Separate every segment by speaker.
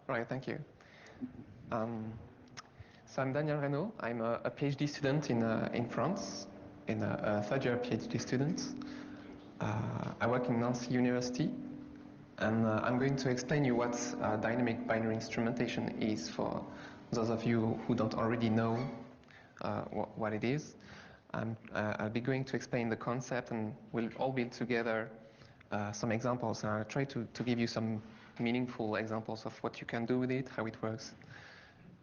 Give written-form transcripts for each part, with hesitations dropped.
Speaker 1: Right, thank you. So I'm Daniel Reynaud. I'm a PhD student in France, in a third-year PhD student. I work in Nancy University, and I'm going to explain you what dynamic binary instrumentation is for those of you who don't already know what it is. I'll be going to explain the concept, and we'll all build together some examples. And I'll try to give you some meaningful examples of what you can do with it, how it works,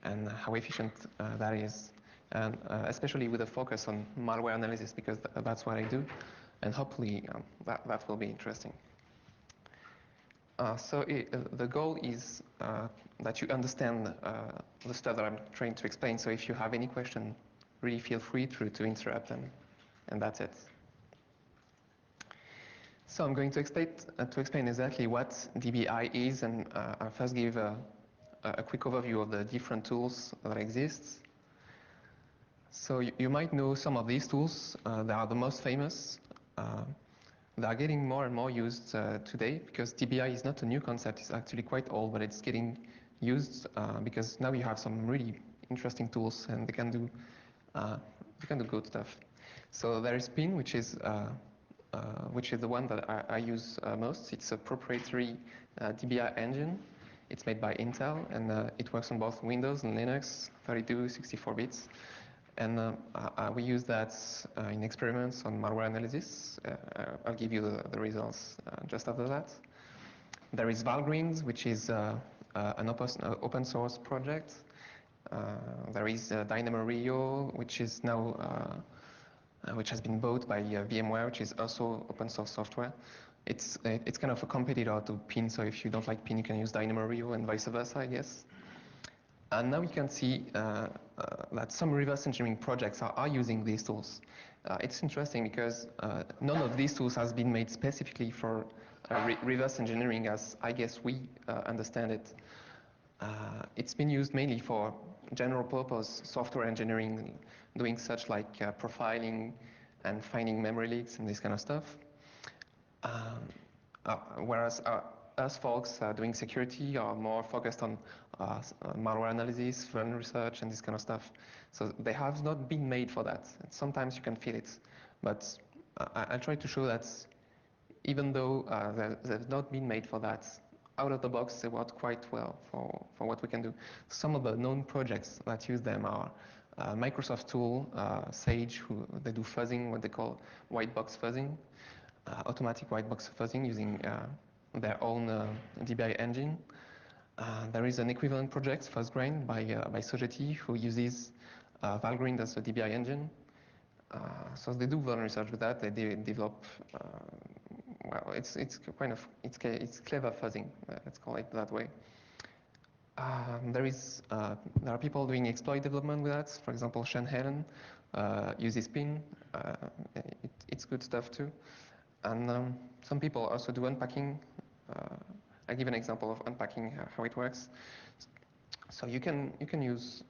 Speaker 1: and how efficient that is. And especially with a focus on malware analysis, because that's what I do. And hopefully that will be interesting. The goal is that you understand the stuff that I'm trying to explain. So if you have any question, really feel free to interrupt, and that's it. So I'm going to explain exactly what DBI is, and I'll first give a quick overview of the different tools that exist. So you might know some of these tools. They are the most famous. They are getting more and more used today, because DBI is not a new concept. It's actually quite old, but it's getting used because now you have some really interesting tools, and they can do good stuff. So there is PIN, which is the one that I use most. It's a proprietary DBI engine. It's made by Intel, and it works on both Windows and Linux, 32, 64 bits. And we use that in experiments on malware analysis. I'll give you the results just after that. There is Valgrind, which is an open source project. There is Dynamo Rio, which is now which has been bought by VMware, which is also open source software. It's kind of a competitor to PIN, so if you don't like PIN, you can use Dynamo Rio, and vice versa, I guess. And now you can see that some reverse engineering projects are using these tools. It's interesting because none of these tools has been made specifically for reverse engineering, as I guess we understand it. It's been used mainly for general purpose software engineering, doing such like profiling and finding memory leaks and this kind of stuff. Whereas us folks doing security are more focused on malware analysis, vuln research, and this kind of stuff. So they have not been made for that. And sometimes you can feel it. But I try to show that even though they've not been made for that, out of the box they work quite well for what we can do. Some of the known projects that use them are Microsoft tool, Sage, who they do fuzzing, what they call white box fuzzing, automatic white box fuzzing using their own DBI engine. There is an equivalent project, FuzzGrind, by Sogeti, who uses Valgrind as a DBI engine. So they do vuln research with that. They develop, well, it's clever fuzzing. Let's call it that way. There are people doing exploit development with that. For example, Sean Helen uses PIN. It's good stuff too. And some people also do unpacking. I'll give an example of unpacking, how it works. So you can use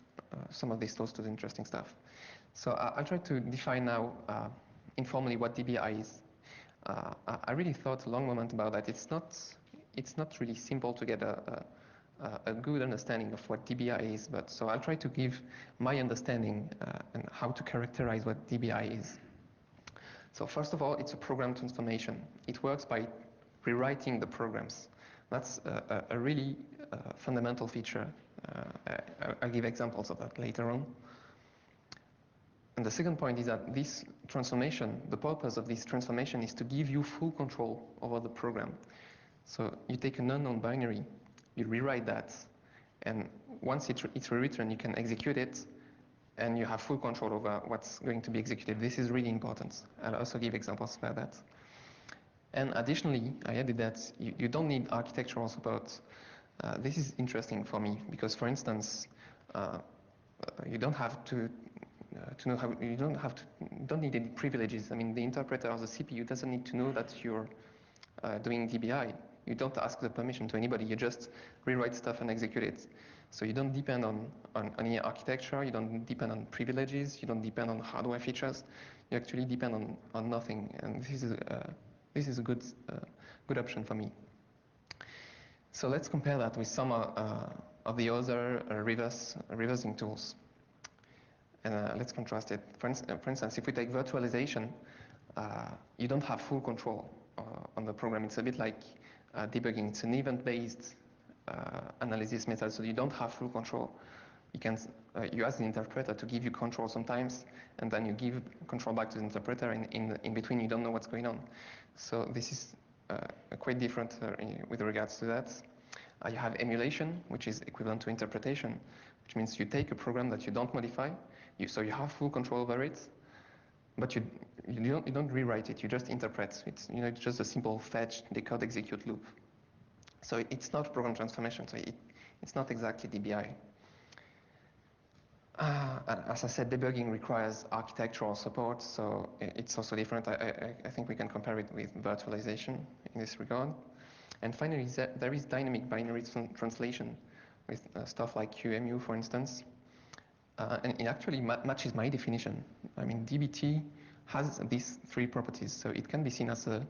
Speaker 1: some of these tools to do interesting stuff. So I'll try to define now informally what DBI is. I really thought a long moment about that. It's not really simple to get a good understanding of what DBI is, but so I'll try to give my understanding and how to characterize what DBI is. So first of all, it's a program transformation. It works by rewriting the programs. That's a really fundamental feature. I'll give examples of that later on. And the second point is that this transformation, the purpose of this transformation is to give you full control over the program. So you take an unknown binary, you rewrite that, and once it's rewritten, you can execute it, and you have full control over what's going to be executed. This is really important. I'll also give examples about that. And additionally, I added that you don't need architectural support. This is interesting for me because, for instance, you don't have to know how you don't need any privileges. I mean, the interpreter of the CPU doesn't need to know that you're doing DBI. You don't ask the permission to anybody. You just rewrite stuff and execute it. So you don't depend on any architecture. You don't depend on privileges. You don't depend on hardware features. You actually depend on nothing. And this is a good option for me. So let's compare that with some of the other reversing tools. And let's contrast it. For instance, if we take virtualization, you don't have full control on the program. It's a bit like debugging. It's an event-based analysis method, so you don't have full control. You ask the interpreter to give you control sometimes, and then you give control back to the interpreter. In between, you don't know what's going on. So this is quite different with regards to that. You have emulation, which is equivalent to interpretation, which means you take a program that you don't modify, so you have full control over it, but you don't rewrite it, you just interpret. It's just a simple fetch, decode, execute loop. So it's not program transformation, so it's not exactly DBI. As I said, debugging requires architectural support, so it's also different. I think we can compare it with virtualization in this regard. And finally, there is dynamic binary translation with stuff like QEMU, for instance. And it actually matches my definition. I mean, DBT has these three properties, so it can be seen as a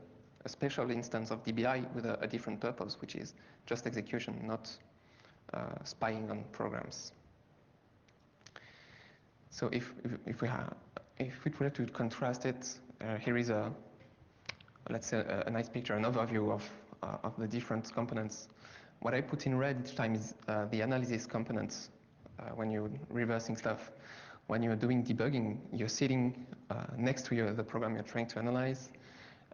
Speaker 1: special instance of DBI with a different purpose, which is just execution, not spying on programs. So if we try to contrast it, here is let's say a nice picture, an overview of the different components. What I put in red each time is the analysis components. When you're reversing stuff, when you're doing debugging, you're sitting next to the program you're trying to analyze,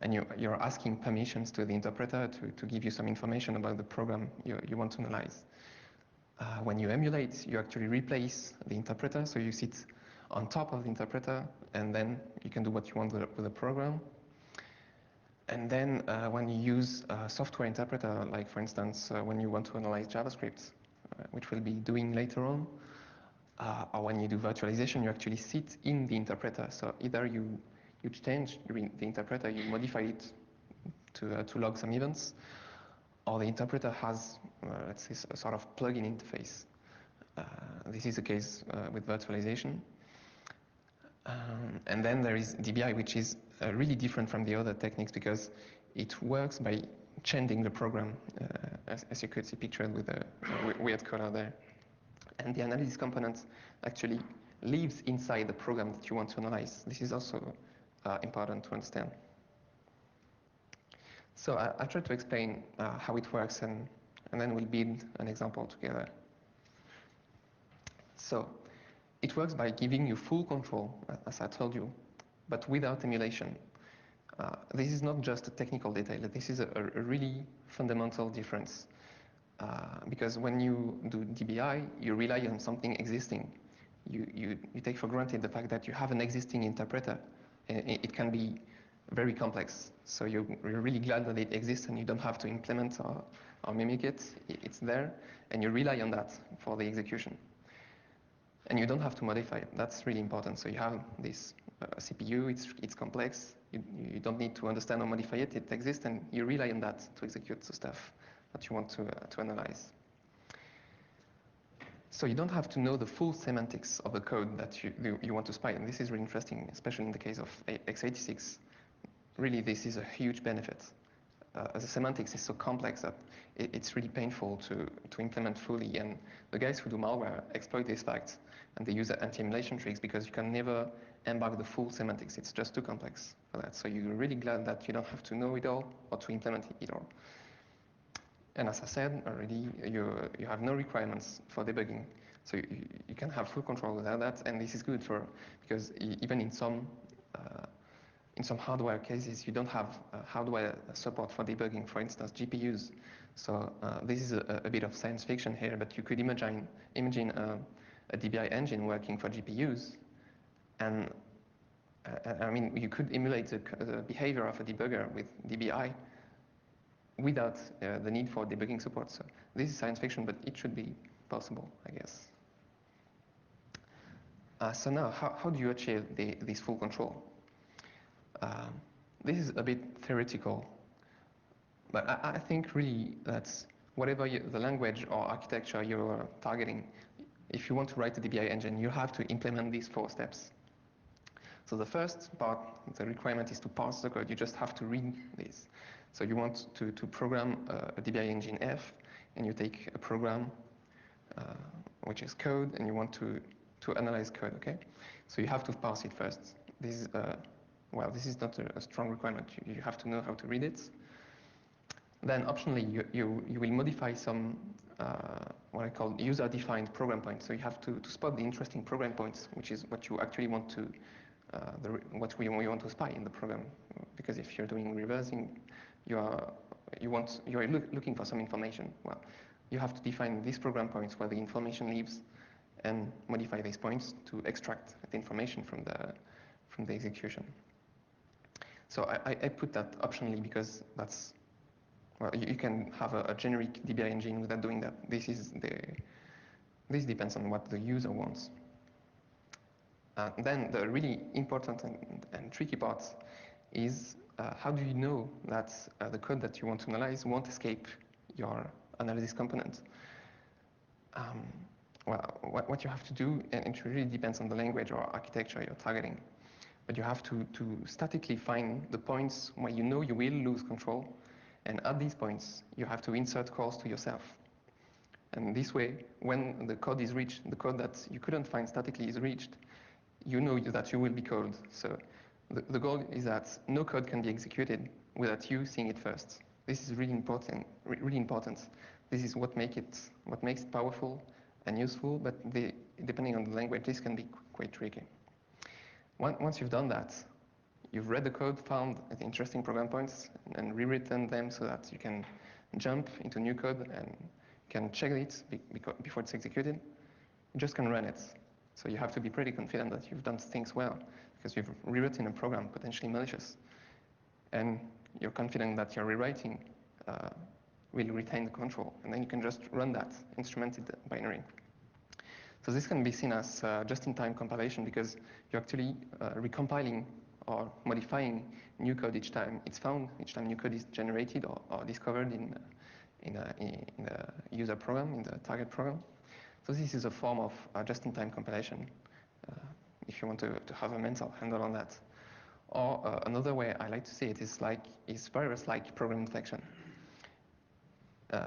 Speaker 1: and you're asking permissions to the interpreter to give you some information about the program you want to analyze. When you emulate, you actually replace the interpreter, so you sit on top of the interpreter, and then you can do what you want with the program. And then when you use a software interpreter, like for instance, when you want to analyze JavaScript, which we'll be doing later on, or when you do virtualization, you actually sit in the interpreter. So either you change the interpreter, you modify it to log some events, or the interpreter has, let's say, a sort of plug-in interface. This is the case with virtualization. And then there is DBI, which is really different from the other techniques because it works by changing the program, as you could see pictured with a weird color there. And the analysis component actually lives inside the program that you want to analyze. This is also important to understand. So I'll try to explain how it works, and then we'll build an example together. So it works by giving you full control, as I told you, but without emulation. This is not just a technical detail. This is a really fundamental difference. Because when you do DBI, you rely on something existing. You take for granted the fact that you have an existing interpreter. And it can be very complex. So you're really glad that it exists and you don't have to implement or mimic it. It's there, and you rely on that for the execution. And you don't have to modify it. That's really important. So you have this CPU, it's complex. You don't need to understand or modify it. It exists, and you rely on that to execute the stuff that you want to analyze. So you don't have to know the full semantics of the code that you want to spy. And this is really interesting, especially in the case of X86. Really, this is a huge benefit. The semantics is so complex that it's really painful to implement fully. And the guys who do malware exploit this fact, and they use anti-emulation tricks because you can never embark the full semantics. It's just too complex for that. So you're really glad that you don't have to know it all or to implement it all. And as I said already, you have no requirements for debugging. So you can have full control without that, and this is good because even in some hardware cases, you don't have hardware support for debugging, for instance, GPUs. So this is a bit of science fiction here, but you could imagine a DBI engine working for GPUs. And I mean, you could emulate the behavior of a debugger with DBI without the need for debugging support. So this is science fiction, but it should be possible, I guess. So now, how do you achieve this full control? This is a bit theoretical, but I think really that's whatever the language or architecture you're targeting, if you want to write a DBI engine, you have to implement these 4 steps. So the first part, the requirement is to parse the code. You just have to read this. So you want to program a DBI engine F. and you take a program which is code, and you want to analyze code, okay? So you have to parse it first. This is, this is not a strong requirement. You have to know how to read it. Then optionally, you will modify some what I call user-defined program points. So you have to spot the interesting program points, which is what you actually want to, what we want to spy in the program. Because if you're doing reversing, you're looking for some information. Well, you have to define these program points where the information lives, and modify these points to extract the information from the execution. So I put that optionally because that's, well, you can have a generic DBI engine without doing that. This depends on what the user wants. Then the really important and tricky part is how do you know that the code that you want to analyze won't escape your analysis component? Well, what you have to do, and it really depends on the language or architecture you're targeting, but you have to statically find the points where you know you will lose control, and at these points, you have to insert calls to yourself. And this way, when the code is reached, the code that you couldn't find statically is reached, you know that you will be called. So the goal is that no code can be executed without you seeing it first. This is really important. Really important. This is what makes it powerful and useful. But depending on the language, this can be quite tricky. Once you've done that, you've read the code, found the interesting program points, and rewritten them so that you can jump into new code and can check it before it's executed. You just can run it. So you have to be pretty confident that you've done things well, because you've rewritten a program potentially malicious. And you're confident that your rewriting will retain the control. And then you can just run that instrumented binary. So this can be seen as just-in-time compilation, because you're actually recompiling or modifying new code each time it's found, each time new code is generated or discovered in the user program, in the target program. So this is a form of just-in-time compilation, if you want to have a mental handle on that. Or another way I like to see it is virus-like program infection.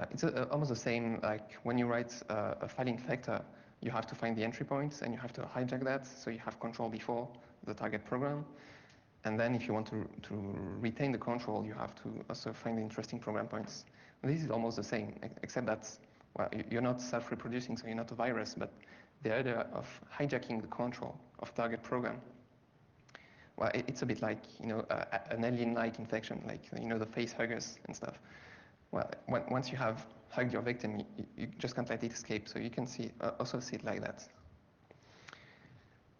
Speaker 1: It's almost the same like when you write a file infector, you have to find the entry points and you have to hijack that, so you have control before the target program. And then if you want to retain the control, you have to also find the interesting program points. And this is almost the same, except that, well, you're not self-reproducing, so you're not a virus, but the idea of hijacking the control of target program, well, it's a bit like, an alien-like infection, like, the face huggers and stuff. Well, once you have hugged your victim, you just can't let it escape, so you can also see it like that.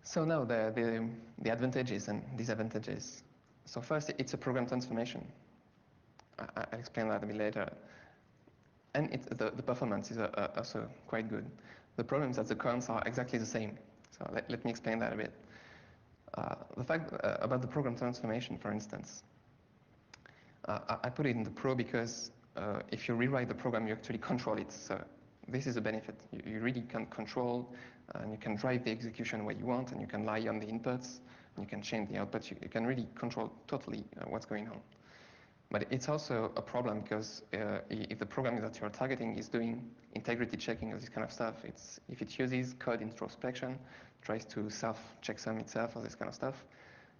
Speaker 1: So now the advantages and disadvantages. So first, it's a program transformation. I'll explain that a bit later. And the performance is also quite good. The problem is that the cons are exactly the same. So let me explain that a bit. The fact about the program transformation, for instance, I put it in the pro because if you rewrite the program, you actually control it. So this is a benefit. You really can control, and you can drive the execution where you want, and you can lie on the inputs, and you can change the outputs. You can really control totally what's going on. But it's also a problem because if the program that you're targeting is doing integrity checking or this kind of stuff, if it uses code introspection, tries to self-checksum itself or this kind of stuff,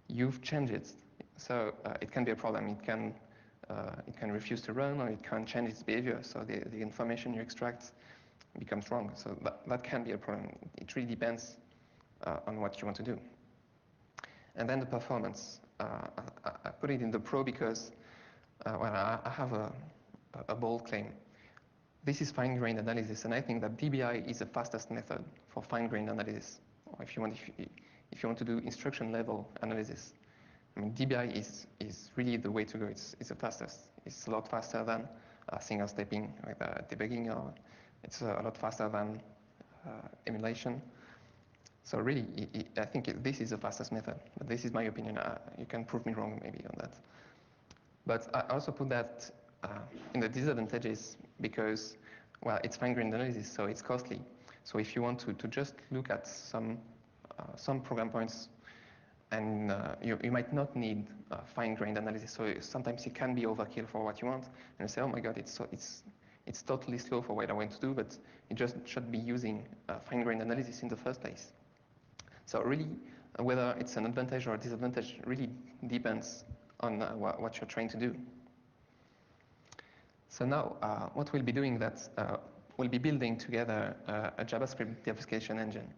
Speaker 1: you've changed it. So it can be a problem. It can refuse to run, or it can change its behavior. So the information you extract becomes wrong. So that can be a problem. It really depends on what you want to do. And then the performance. I put it in the pro because I have a bold claim. This is fine-grained analysis, and I think that DBI is the fastest method for fine-grained analysis. Or if you want to do instruction-level analysis, I mean, DBI is really the way to go. It's the fastest. It's a lot faster than single stepping, like debugging, or it's a lot faster than emulation. So really, I think this is the fastest method. But this is my opinion. You can prove me wrong maybe on that. But I also put that in the disadvantages because, well, it's fine-grained analysis, so it's costly. So if you want to just look at some program points, and you might not need fine-grained analysis, so sometimes it can be overkill for what you want. And you say, oh my God, it's It's totally slow for what I want to do, but it just should be using fine-grained analysis in the first place. So really, whether it's an advantage or a disadvantage really depends on what you're trying to do. So now, what we'll be doing that we'll be building together a JavaScript deobfuscation engine.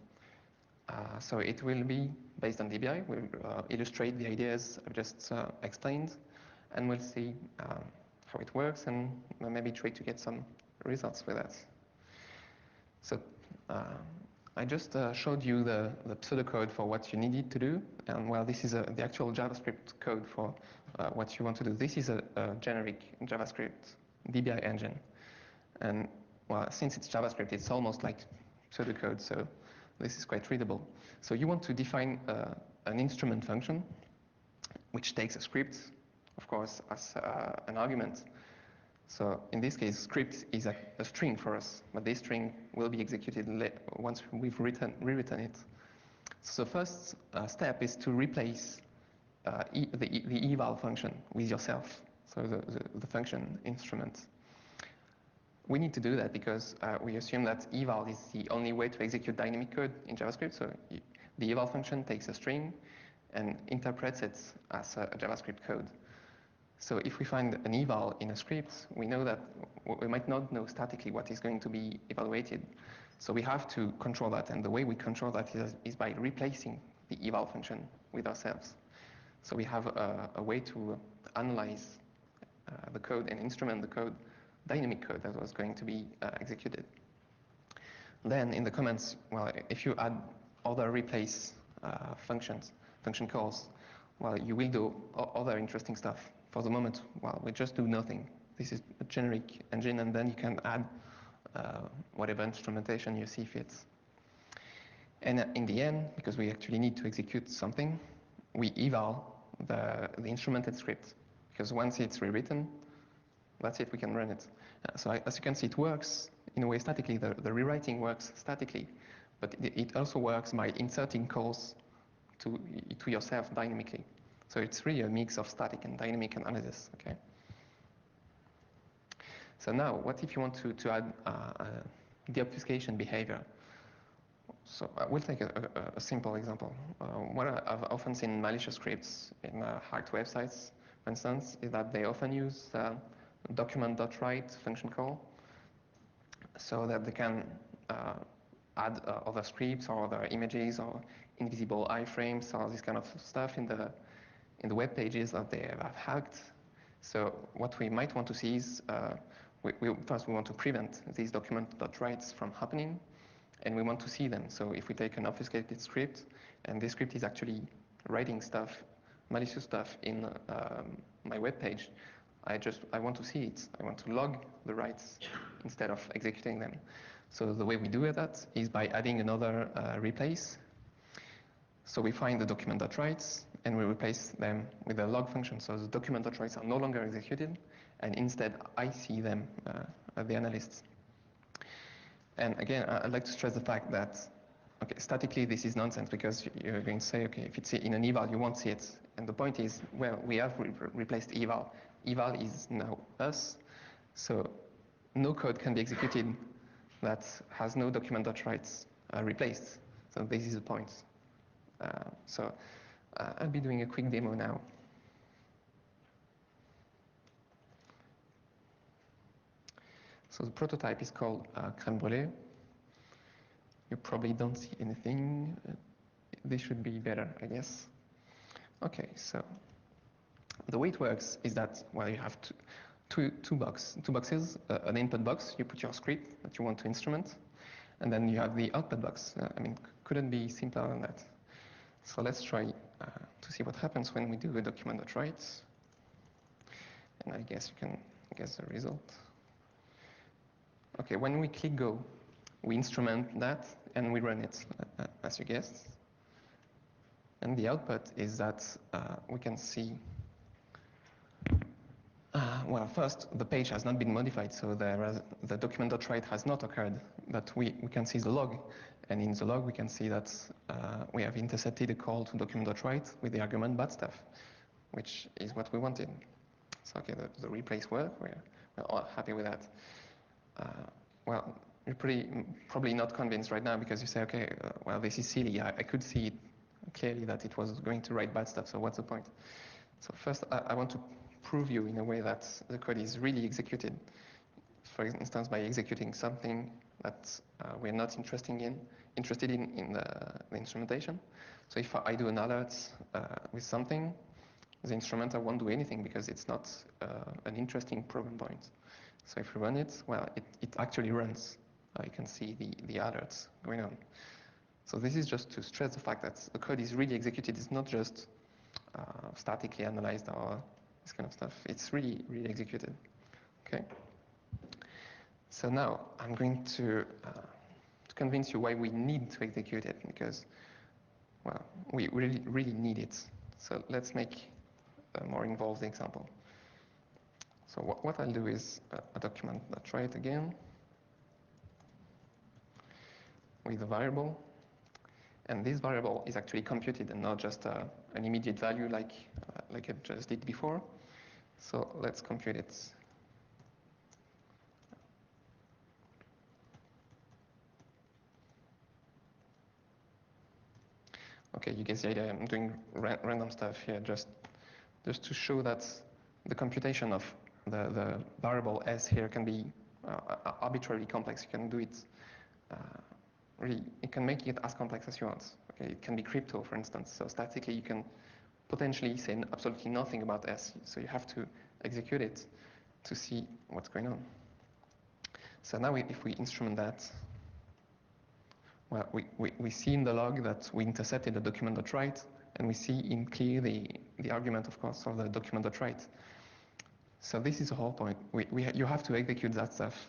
Speaker 1: So it will be based on DBI. We'll illustrate the ideas I've just explained, and we'll see how it works and maybe try to get some results with that. So I just showed you the pseudocode for what you needed to do, and well, this is the actual JavaScript code for what you want to do. This is a generic JavaScript DBI engine, and well, since it's JavaScript, it's almost like pseudocode, so this is quite readable. So you want to define an instrument function, which takes a script, of course, as an argument. So in this case, script is a string for us, but this string will be executed once we've rewritten it. So the first step is to replace the eval function with yourself, so the function instrument. We need to do that because we assume that eval is the only way to execute dynamic code in JavaScript. So the eval function takes a string and interprets it as a JavaScript code. So if we find an eval in a script, we know that we might not know statically what is going to be evaluated. So we have to control that, and the way we control that is by replacing the eval function with ourselves. So we have a way to analyze the code and instrument the code, dynamic code that was going to be executed. Then in the comments, well, if you add other replace function calls, well, you will do other interesting stuff. For the moment, well, we just do nothing. This is a generic engine, and then you can add whatever instrumentation you see fits. And in the end, because we actually need to execute something, we eval the instrumented script, because once it's rewritten, that's it, we can run it. So as you can see, it works in a way statically. The rewriting works statically, but it also works by inserting calls to yourself dynamically. So it's really a mix of static and dynamic analysis, okay? So now, what if you want to add Deobfuscation behavior? So we'll take a simple example. What I've often seen in malicious scripts in hacked websites, for instance, is that they often use document.write function call so that they can add other scripts or other images or invisible iframes or this kind of stuff in the web pages that they have hacked. So what we might want to see is, first we want to prevent these document.writes from happening, and we want to see them. So if we take an obfuscated script, and this script is actually writing stuff, malicious stuff in my web page, I want to see it. I want to log the writes instead of executing them. So the way we do that is by adding another replace. So we find the document.writes, and we replace them with a log function. So the document.writes are no longer executed, and instead I see them as the analysts. And again, I'd like to stress the fact that, okay, statically this is nonsense, because you're going to say, okay, if it's in an eval, you won't see it. And the point is, well, we have replaced eval. Eval is now us, so no code can be executed that has no document.writes replaced. So this is the point. So I'll be doing a quick demo now. So the prototype is called Crème Brûlée. You probably don't see anything. This should be better, I guess. Okay, so the way it works is that, well, you have two boxes, an input box, you put your script that you want to instrument, and then you have the output box. I mean, couldn't be simpler than that. So let's try to see what happens when we do a document.write. And I guess you can guess the result. Okay, when we click go, we instrument that and we run it, as you guessed. And the output is that we can see, well, first, the page has not been modified, so the document.write has not occurred, but we can see the log. And in the log, we can see that we have intercepted a call to document.write with the argument bad stuff, which is what we wanted. So, okay, the replace work, we're all happy with that. well, you're probably not convinced right now because you say, okay, well, this is silly. I could see it clearly that it was going to write bad stuff, so what's the point? So first, I want to prove you in a way that the code is really executed. For instance, by executing something that we're not interested in the instrumentation. So if I do an alert with something, the instrumenter won't do anything because it's not an interesting program point. So if we run it, well, it actually runs. You can see the alerts going on. So this is just to stress the fact that the code is really executed. It's not just statically analyzed or this kind of stuff. It's really, really executed. Okay. So now I'm going to convince you why we need to execute it because, well, we really, really need it. So let's make a more involved example. So what I'll do is a document that try it again with a variable. And this variable is actually computed and not just an immediate value like I just did before. So let's compute it. Okay, you get the idea. I'm doing random stuff here just to show that the computation of the variable s here can be arbitrarily complex. You can do it really, you can make it as complex as you want. Okay, it can be crypto, for instance. So statically, you can potentially say absolutely nothing about s. So you have to execute it to see what's going on. So now if we instrument that, well, we see in the log that we intercepted the document.write, and we see in clear the argument, of course, of the document.write. So this is the whole point. You have to execute that stuff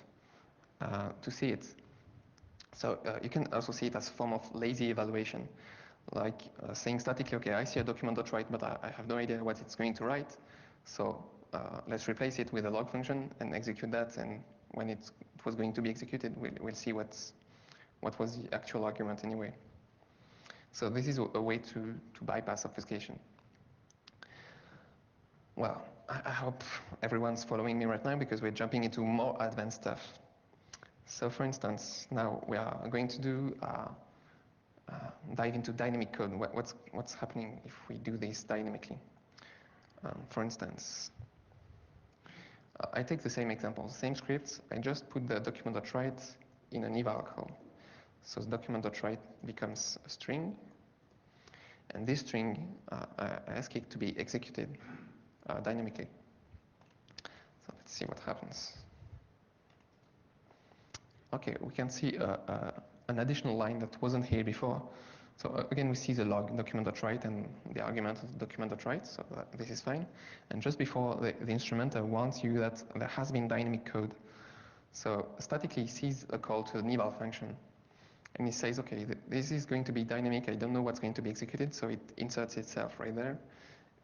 Speaker 1: to see it. So you can also see it as a form of lazy evaluation, like saying statically, okay, I see a document.write, but I have no idea what it's going to write. So let's replace it with a log function and execute that. And when it was going to be executed, we'll see what was the actual argument anyway. So this is a way to bypass obfuscation. Well, I hope everyone's following me right now because we're jumping into more advanced stuff. So for instance, now we are going to do dive into dynamic code. What's happening if we do this dynamically? For instance, I take the same example, same script. I just put the document.write in an eval call. So the document.write becomes a string, and this string I ask it to be executed dynamically. So let's see what happens. Okay, we can see an additional line that wasn't here before. So again, we see the log document.write and the argument of document.write, so this is fine. And just before, the instrumenter warns you that there has been dynamic code. So statically, he sees a call to an eval function. And he says, okay, this is going to be dynamic. I don't know what's going to be executed, so it inserts itself right there.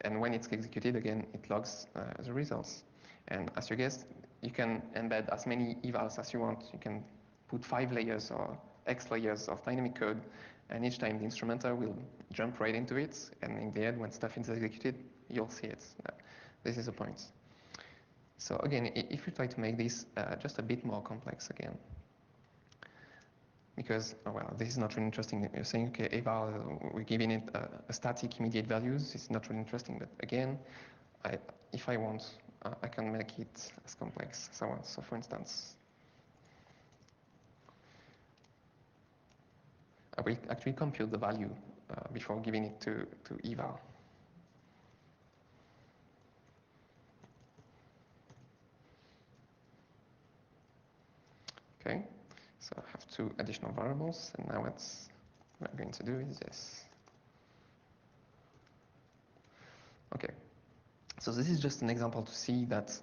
Speaker 1: And when it's executed, again, it logs the results. And as you guessed, you can embed as many evals as you want. You can put 5 layers or X layers of dynamic code, and each time the instrumenter will jump right into it, and in the end, when stuff is executed, you'll see it. This is the point. So again, if you try to make this just a bit more complex again, because, well, this is not really interesting. You're saying, okay, eval, we're giving it a static immediate values. It's not really interesting, but again, if I want, I can make it as complex as I want. So for instance, I will actually compute the value before giving it to eval. Okay, so I have 2 additional variables, and now what I'm going to do is this. Okay, so this is just an example to see that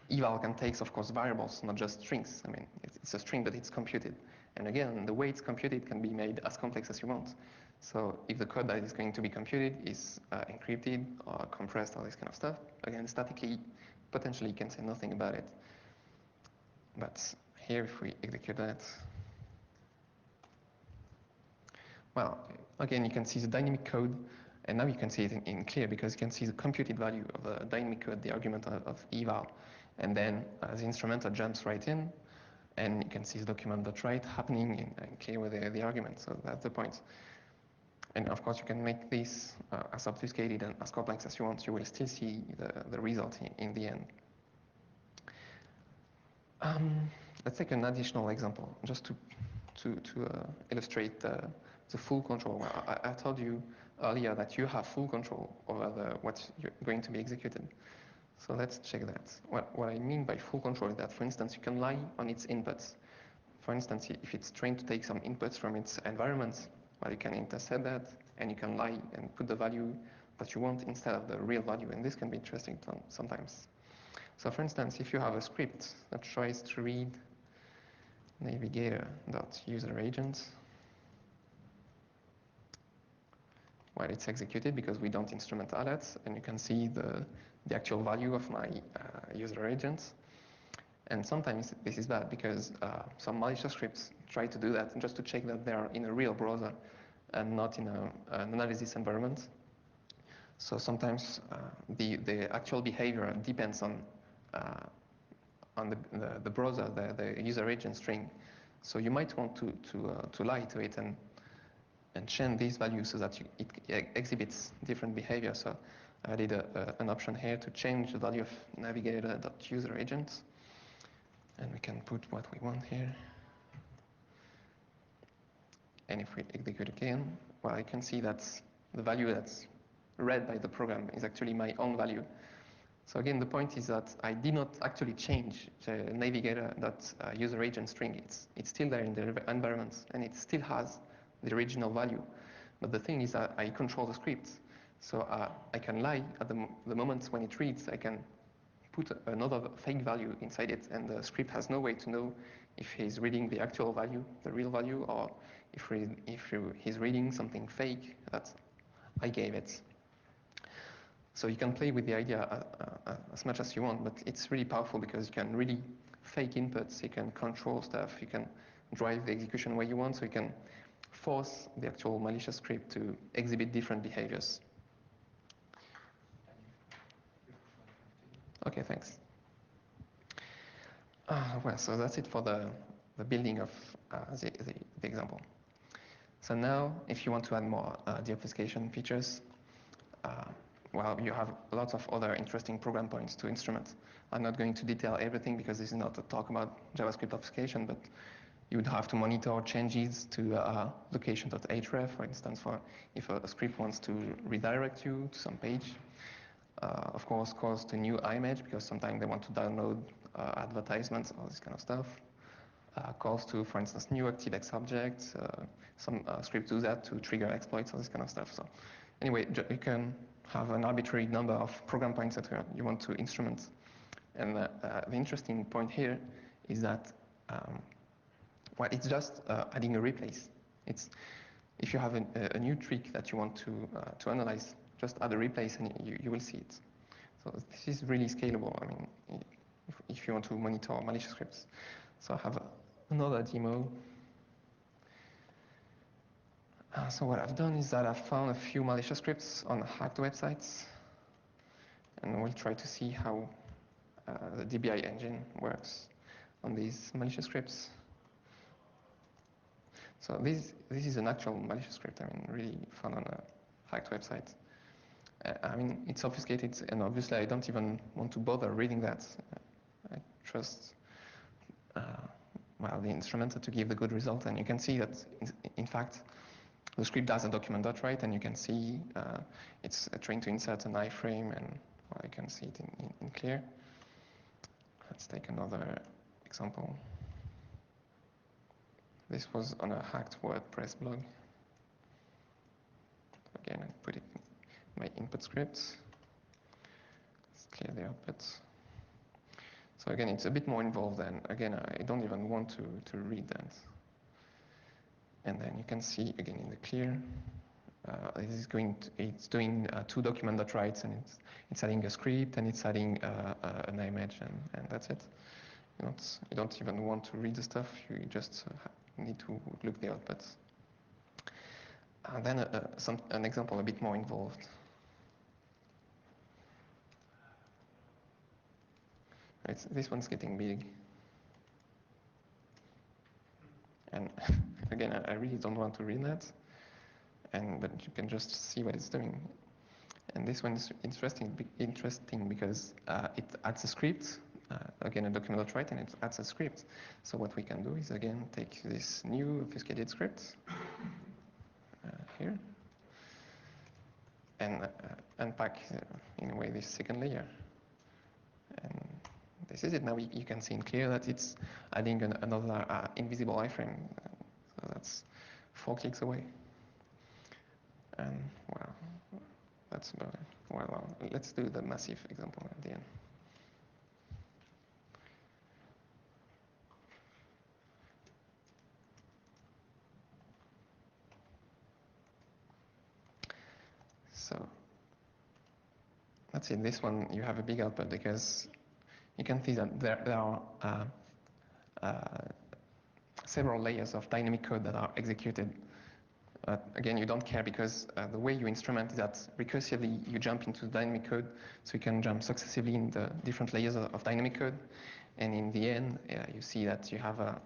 Speaker 1: eval can take, of course, variables, not just strings. I mean, it's a string, but it's computed. And again, the way it's computed can be made as complex as you want. So if the code that is going to be computed is encrypted or compressed, all this kind of stuff, again, statically, potentially you can say nothing about it. But here, if we execute that, well, again, you can see the dynamic code, and now you can see it in clear because you can see the computed value of the dynamic code, the argument of eval, and then the instrumenter jumps right in, And you can see the document.write happening in clear with the argument, so that's the point. And of course, you can make this as obfuscated and as complex as you want. You will still see the result in the end. Let's take an additional example, just to illustrate the full control. Well, I told you earlier that you have full control over what's going to be executed. So let's check that. What I mean by full control is that, for instance, you can lie on its inputs. For instance, if it's trained to take some inputs from its environment, well, you can intercept that, and you can lie and put the value that you want instead of the real value, and this can be interesting sometimes. So for instance, if you have a script that tries to read navigator.userAgent, well, it's executed because we don't instrument alerts, and you can see the actual value of my user agent. And sometimes this is bad because some malicious scripts try to do that just to check that they're in a real browser and not in an analysis environment. So sometimes the actual behavior depends on the browser, the user agent string. So you might want to lie to it and change these values so that it exhibits different behavior. So I did an option here to change the value of navigator.userAgent, and we can put what we want here. And if we execute again, well, I can see that the value that's read by the program is actually my own value. So again, the point is that I did not actually change the navigator.userAgent string. It's still there in the environment, and it still has the original value. But the thing is that I control the script. So I can lie at the moment when it reads. I can put another fake value inside it, and the script has no way to know if he's reading the actual value, the real value, or if he's reading something fake that I gave it. So you can play with the idea as much as you want, but it's really powerful because you can really fake inputs, you can control stuff, you can drive the execution where you want, so you can force the actual malicious script to exhibit different behaviors. Okay, thanks. Well, so that's it for the building of the example. So now, if you want to add more deobfuscation features, well, you have lots of other interesting program points to instrument. I'm not going to detail everything because this is not a talk about JavaScript obfuscation, but you would have to monitor changes to location.href, for instance, for if a script wants to redirect you to some page. Of course, calls to new image because sometimes they want to download advertisements, all this kind of stuff. Calls to, for instance, new ActiveX objects. Some scripts do that to trigger exploits, all this kind of stuff. So anyway, you can have an arbitrary number of program points that you want to instrument. And the interesting point here is that well, it's just adding a replace. If you have a new trick that you want to analyze, just add a replace and you will see it. So this is really scalable. I mean, if you want to monitor malicious scripts. So I have another demo. So what I've done is that I've found a few malicious scripts on hacked websites, and we'll try to see how the DBI engine works on these malicious scripts. So this is an actual malicious script. I mean, really found on a hacked website. I mean, it's obfuscated, and obviously I don't even want to bother reading that. I trust well, the instrumenter to give the good result, and you can see that in fact the script does a document.write, and you can see it's trying to insert an iframe, and well, you can see it in clear. Let's take another example. This was on a hacked WordPress blog. Again, I put it in my input scripts. Let's clear the outputs. So again, it's a bit more involved, and again, I don't even want to read that. And then you can see again in the clear, it's doing two document.writes, and it's adding a script, and it's adding an image, and that's it. You don't even want to read the stuff. You just need to look the outputs. And then an example a bit more involved. This one's getting big. And again, I really don't want to read that, but you can just see what it's doing. And this one is interesting because it adds a script, again a document.write, and it adds a script. So what we can do is again take this new obfuscated script here and unpack in a way this second layer. And this is it. Now you can see in clear that it's adding another invisible iframe. So that's 4 clicks away. And well, that's about it. Well, let's do the massive example at the end. So that's it. This one you have a big output because you can see that there are several layers of dynamic code that are executed. Again, you don't care because the way you instrument is that recursively you jump into dynamic code, so you can jump successively in the different layers of dynamic code. And in the end, you see that you have a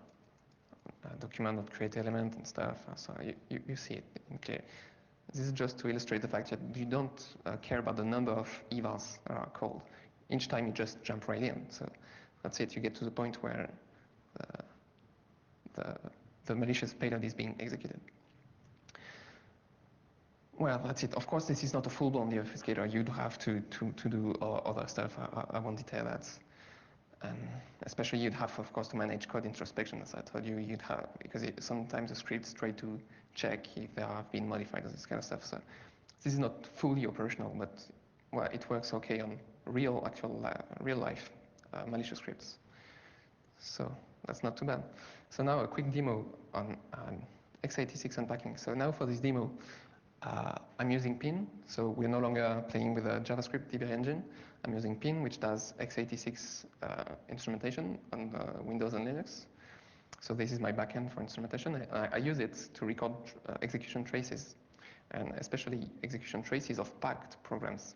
Speaker 1: document that create element and stuff. So you see it in clear. This is just to illustrate the fact that you don't care about the number of evals that are called. Each time you just jump right in. So that's it. You get to the point where the malicious payload is being executed. Well, that's it. Of course, this is not a full-blown deobfuscator. You'd have to do other stuff. I won't detail that. Especially you'd have, of course, to manage code introspection, as I told you. You'd have, because sometimes the scripts try to check if they have been modified and this kind of stuff. So this is not fully operational, but well, it works okay on real life malicious scripts. So that's not too bad. So now a quick demo on X86 Unpacking. So now for this demo, I'm using Pin, so we're no longer playing with a JavaScript DB engine. I'm using Pin, which does X86 instrumentation on Windows and Linux. So this is my backend for instrumentation. I use it to record execution traces, and especially execution traces of packed programs.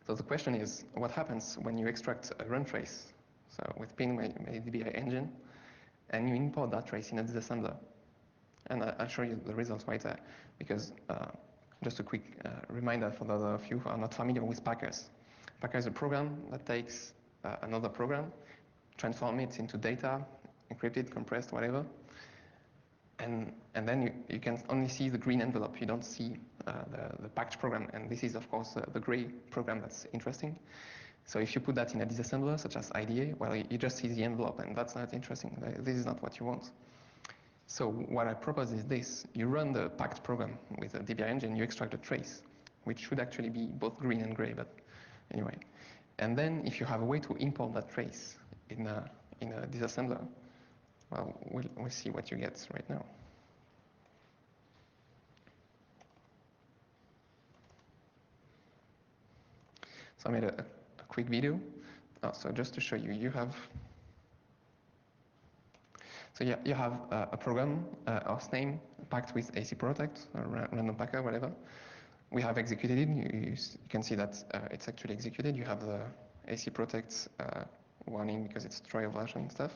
Speaker 1: So the question is, what happens when you extract a run trace? So with Pin, my DB engine, and you import that trace in a disassembler. And I'll show you the results right there, because just a quick reminder for those of you who are not familiar with Packers. Packer is a program that takes another program, transforms it into data, encrypted, compressed, whatever, and then you can only see the green envelope. You don't see the packed program, and this is, of course, the gray program that's interesting. So if you put that in a disassembler, such as IDA, well, you just see the envelope, and that's not interesting. This is not what you want. So what I propose is this. You run the packed program with a DB engine, you extract a trace, which should actually be both green and gray, but anyway. And then if you have a way to import that trace in a disassembler, well, we'll see what you get right now. So I made a quick video. So just to show you, you have a program, host name, packed with AC protect, or random packer, whatever. We have executed it. You can see that it's actually executed. You have the AC protect warning because it's trial version and stuff.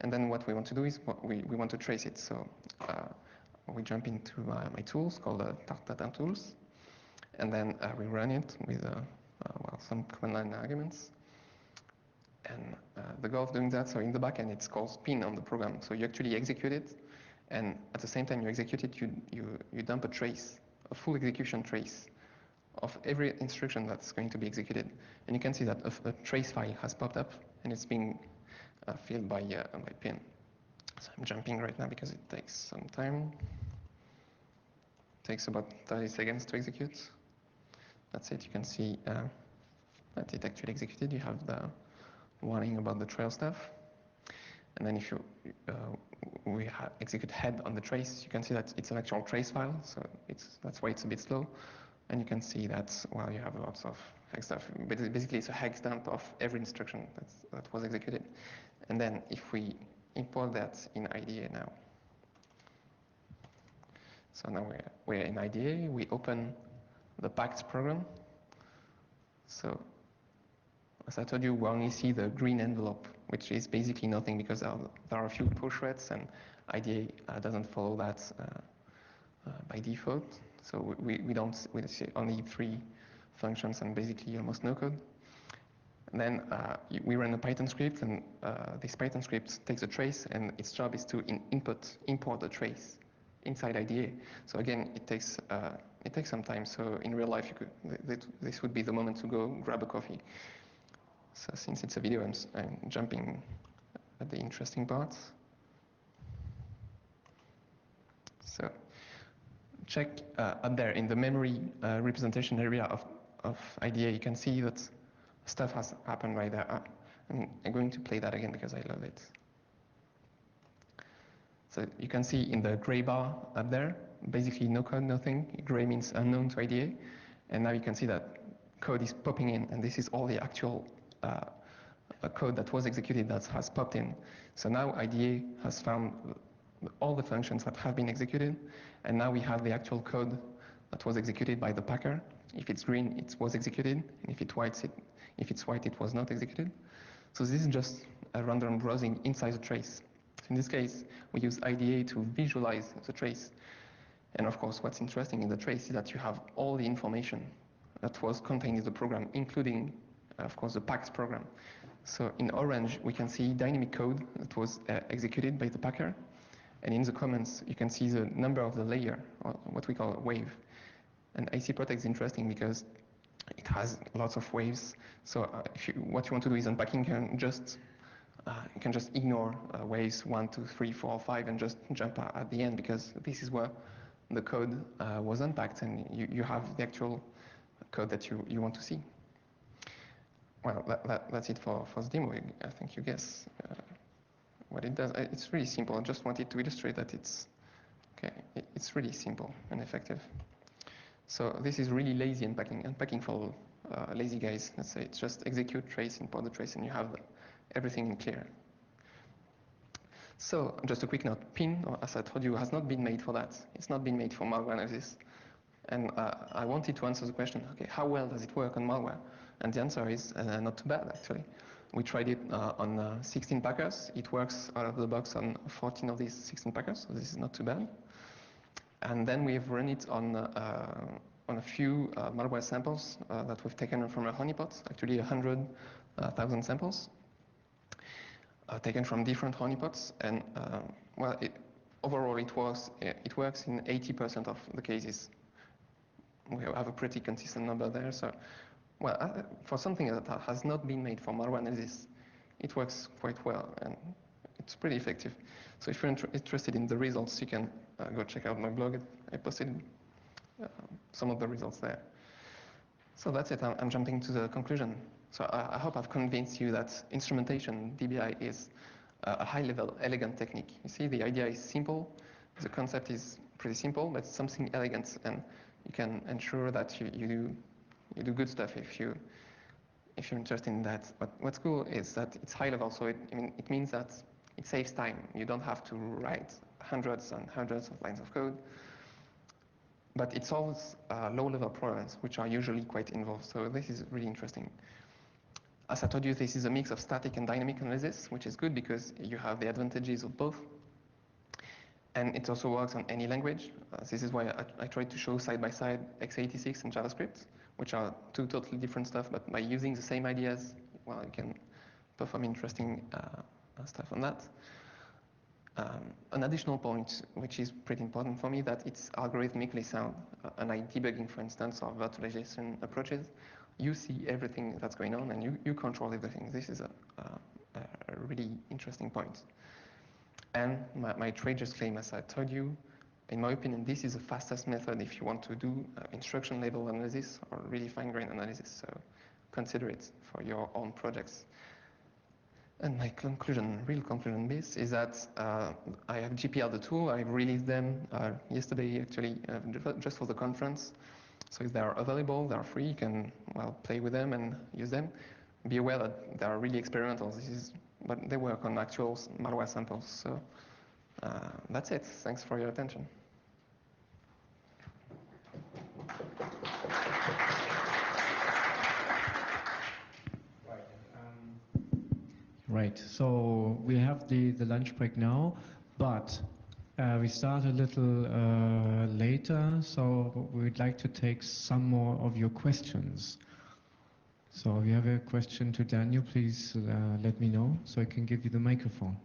Speaker 1: And then what we want to do is we want to trace it. So we jump into my tools called Data Tools, and then we run it with some command line arguments. And the goal of doing that, so in the backend, it's called spin on the program. So you actually execute it, and at the same time you execute it, you dump a trace, a full execution trace of every instruction that's going to be executed. And you can see that a trace file has popped up, and it's being filled by pin. So I'm jumping right now because it takes some time. It takes about 30 seconds to execute. That's it. You can see that it actually executed. You have the warning about the trail stuff. And then if we execute head on the trace, you can see that it's an actual trace file, so that's why it's a bit slow. And you can see that, well, you have lots of hex stuff. But basically, it's a hex dump of every instruction that was executed. And then if we import that in IDA now. So now we're in IDA. We open the packed program. So as I told you, we only see the green envelope which is basically nothing because there are a few push threads, and IDA doesn't follow that by default. So we see only 3 functions and basically almost no code. And then we run a Python script, and this Python script takes a trace, and its job is to import the trace inside IDA. So again, it takes some time. So in real life, this would be the moment to go grab a coffee. So since it's a video, I'm jumping at the interesting parts. So check up there in the memory representation area of IDA, you can see that stuff has happened right there. I'm going to play that again because I love it. So you can see in the gray bar up there, basically no code, nothing. Gray means unknown to IDA. And now you can see that code is popping in, and this is all the actual code that was executed that has popped in. So now IDA has found all the functions that have been executed, and now we have the actual code that was executed by the packer. If it's green, it was executed, and if it's white, it was not executed. So this is just a random browsing inside the trace. So in this case, we use IDA to visualize the trace. And of course, what's interesting in the trace is that you have all the information that was contained in the program, including, of course, the packed program. So in orange, we can see dynamic code that was executed by the packer. And in the comments, you can see the number of the layer, or what we call a wave. And IC Protect is interesting because it has lots of waves. So what you want to do is unpacking, you can just ignore waves 1, 2, 3, 4, 5, and just jump at the end, because this is where the code was unpacked, and you have the actual code that you want to see. Well, that's it for the demo. I think you guess what it does. It's really simple. I just wanted to illustrate that it's really simple and effective. So this is really lazy unpacking. Unpacking for lazy guys. Let's say it's just execute trace, import the trace, and you have everything in clear. So just a quick note, PIN, as I told you, has not been made for that. It's not been made for malware analysis. And I wanted to answer the question, okay, how well does it work on malware? And the answer is not too bad, actually. We tried it on 16 packers. It works out of the box on 14 of these 16 packers, so this is not too bad. And then we've run it on a few malware samples that we've taken from a honeypot, actually 100,000 samples. Taken from different honeypots, and overall it works in 80% of the cases. We have a pretty consistent number there. So, for something that has not been made for malware analysis, it works quite well, and it's pretty effective. So if you're interested in the results, you can go check out my blog. I posted some of the results there. So that's it. I'm jumping to the conclusion. So I hope I've convinced you that instrumentation, DBI, is a high-level, elegant technique. You see, the idea is simple. The concept is pretty simple, but it's something elegant, and you can ensure that you do good stuff if you're interested in that. But what's cool is that it's high-level, so it means that it saves time. You don't have to write hundreds and hundreds of lines of code. But it solves low-level problems, which are usually quite involved. So this is really interesting. As I told you, this is a mix of static and dynamic analysis, which is good because you have the advantages of both. And it also works on any language. This is why I tried to show side-by-side X86 and JavaScript, which are two totally different stuff, but by using the same ideas, well, you can perform interesting stuff on that. An additional point, which is pretty important for me, that it's algorithmically sound. Unlike debugging, for instance, or virtualization approaches, you see everything that's going on, and you control everything. This is a really interesting point. And my trader's claim, as I told you, in my opinion, this is the fastest method if you want to do instruction level analysis or really fine-grained analysis. So consider it for your own projects. And my real conclusion base, is that I have GPL the tool. I released them yesterday, actually, just for the conference. So if they are available, they are free. You can play with them and use them. Be aware that they are really experimental. But they work on actual malware samples. So that's it. Thanks for your attention.
Speaker 2: Right, so we have the lunch break now, but we start a little later, so we'd like to take some more of your questions. So if you have a question to Daniel, please let me know so I can give you the microphone.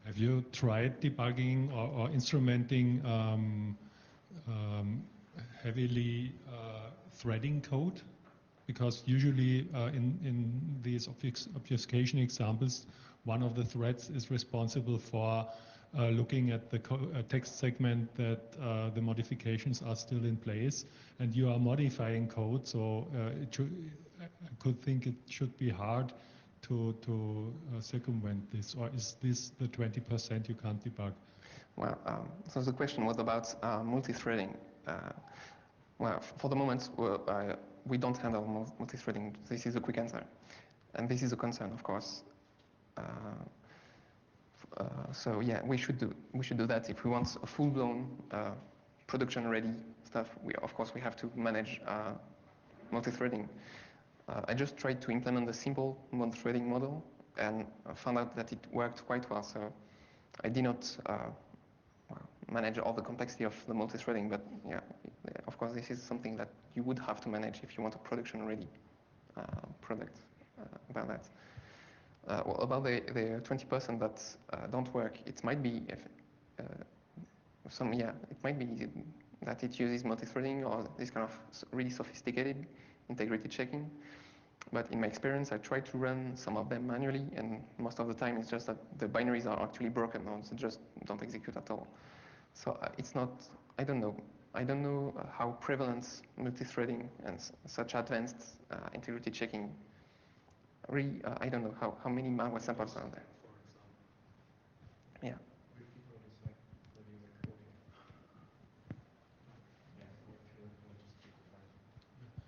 Speaker 3: Have you tried debugging or instrumenting heavily threading code? Because usually in these obfuscation examples, one of the threads is responsible for looking at the text segment that the modifications are still in place, and you are modifying code, so I could think it should be hard to circumvent this, or is this the 20% you can't debug?
Speaker 1: Well, so the question was about multi-threading. Well, for the moment, we don't handle multi-threading. This is a quick answer. And this is a concern, of course. So yeah, we should do that if we want a full-blown production-ready stuff. Of course, we have to manage multi-threading. I just tried to implement the simple multi-threading model and found out that it worked quite well. So I did not manage all the complexity of the multi-threading, but yeah, of course, this is something that you would have to manage if you want a production-ready product about that. Well, about the 20% that don't work, it might be it might be that it uses multi-threading or this kind of really sophisticated integrity checking. But in my experience, I tried to run some of them manually, and most of the time it's just that the binaries are actually broken, or they just don't execute at all. So it's not, I don't know how prevalent multi-threading and such advanced integrity checking, really, I don't know how many malware samples are there. Yeah.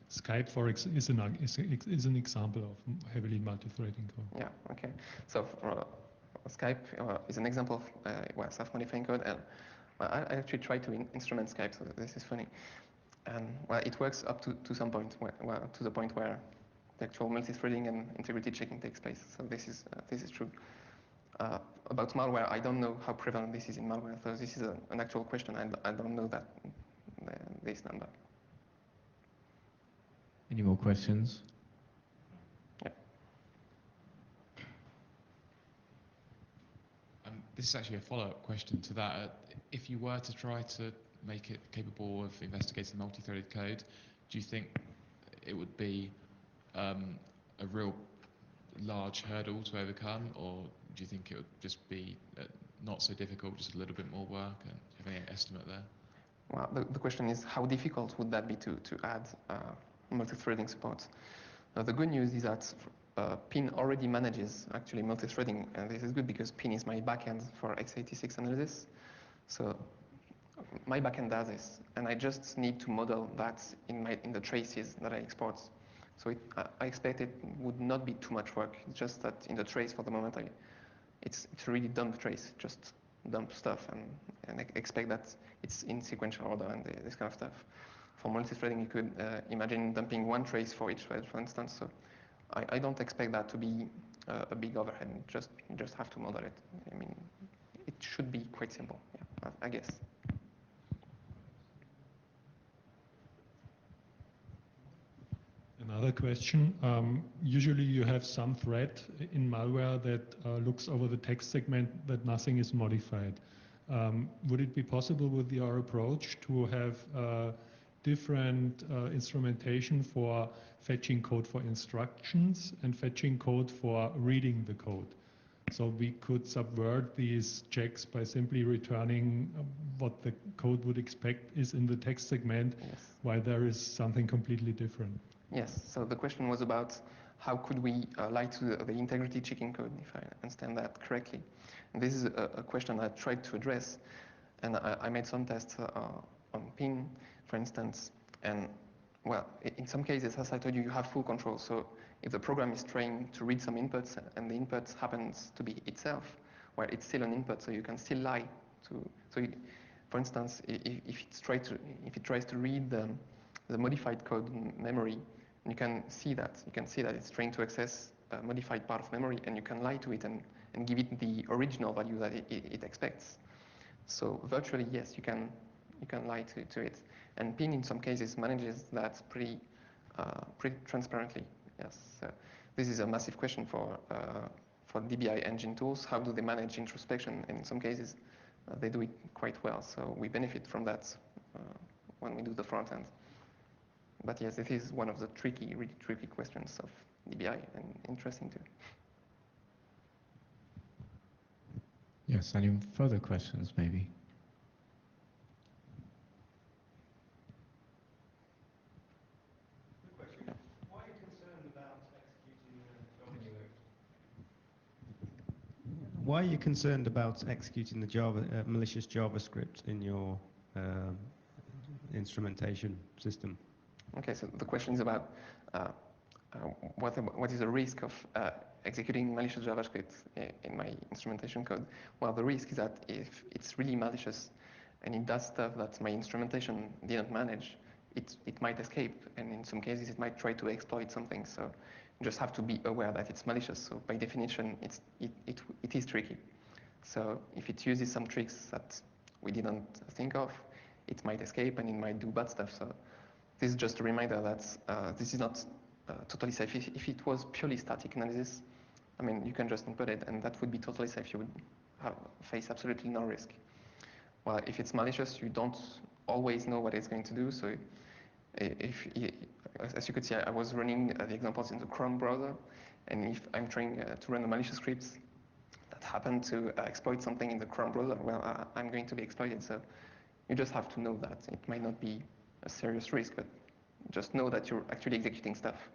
Speaker 3: Skype, for example, is an example of heavily multi-threading code.
Speaker 1: Yeah, okay. So Skype is an example of self-modifying code, and I actually tried to instrument Skype, so this is funny. And well, it works up to some point, to the point where the actual multi-threading and integrity checking takes place. So this is true. About malware, I don't know how prevalent this is in malware. So this is an actual question. I don't know that this number.
Speaker 2: Any more questions?
Speaker 1: Yeah.
Speaker 4: This is actually a follow-up question to that. If you were to try to make it capable of investigating multi-threaded code, do you think it would be a real large hurdle to overcome, or do you think it would just be not so difficult, just a little bit more work? And do you have any estimate there?
Speaker 1: Well, the question is how difficult would that be to add multi-threading support? Now, the good news is that PIN already manages actually multi-threading, and this is good because PIN is my backend for X86 analysis. So my backend does this, and I just need to model that in the traces that I export. So I expect it would not be too much work. It's just that in the trace for the moment, it's a really dump trace, just dump stuff and expect that it's in sequential order and this kind of stuff. For multi-threading, you could imagine dumping one trace for each thread, for instance. So I don't expect that to be a big overhead. You just have to model it. I mean, it should be quite simple, yeah, I guess.
Speaker 3: Another question. Usually you have some thread in malware that looks over the text segment that nothing is modified. Would it be possible with your approach to have different instrumentation for fetching code for instructions and fetching code for reading the code? So we could subvert these checks by simply returning what the code would expect is in the text segment,
Speaker 1: Yes.
Speaker 3: while there is something completely different.
Speaker 1: Yes, so the question was about how could we lie to the integrity checking code, if I understand that correctly. And this is a question I tried to address, and I made some tests on PIN, for instance, and well, in some cases, as I told you, you have full control. So if the program is trying to read some inputs and the input happens to be itself, well, it's still an input, so you can still lie to. So For instance, if it tries to read the modified code in memory, you can see that it's trying to access a modified part of memory, and you can lie to it and give it the original value that it expects. So virtually, yes, you can lie to it. And Ping in some cases manages that pretty transparently. Yes, this is a massive question for DBI engine tools. How do they manage introspection? And in some cases, they do it quite well. So we benefit from that when we do the front end. But yes, it is one of the really tricky questions of DBI, and interesting too.
Speaker 2: Yes, any further questions maybe?
Speaker 5: Why are you concerned about executing the malicious JavaScript in your instrumentation system?
Speaker 1: Okay, so the question is about what is the risk of executing malicious JavaScript in my instrumentation code? Well, the risk is that if it's really malicious and it does stuff that my instrumentation didn't manage, it might escape, and in some cases it might try to exploit something. So you just have to be aware that it's malicious. So by definition, it is tricky. So if it uses some tricks that we didn't think of, it might escape and it might do bad stuff. So this is just a reminder that this is not totally safe. If it was purely static analysis, I mean, you can just input it, and that would be totally safe. You would face absolutely no risk. Well, if it's malicious, you don't always know what it's going to do. So as you could see, I was running the examples in the Chrome browser, and if I'm trying to run a malicious script that happen to exploit something in the Chrome browser, well, I'm going to be exploited. So you just have to know that. It might not be a serious risk, but just know that you're actually executing stuff.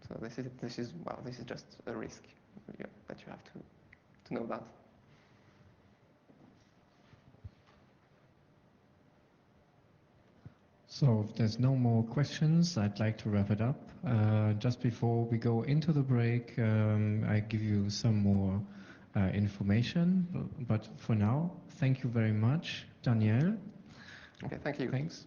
Speaker 1: So this is just a risk that you have to know about.
Speaker 2: So if there's no more questions, I'd like to wrap it up. Just before we go into the break, I give you some more information. But for now, thank you very much, Daniel.
Speaker 1: Okay, thank you.
Speaker 2: Thanks.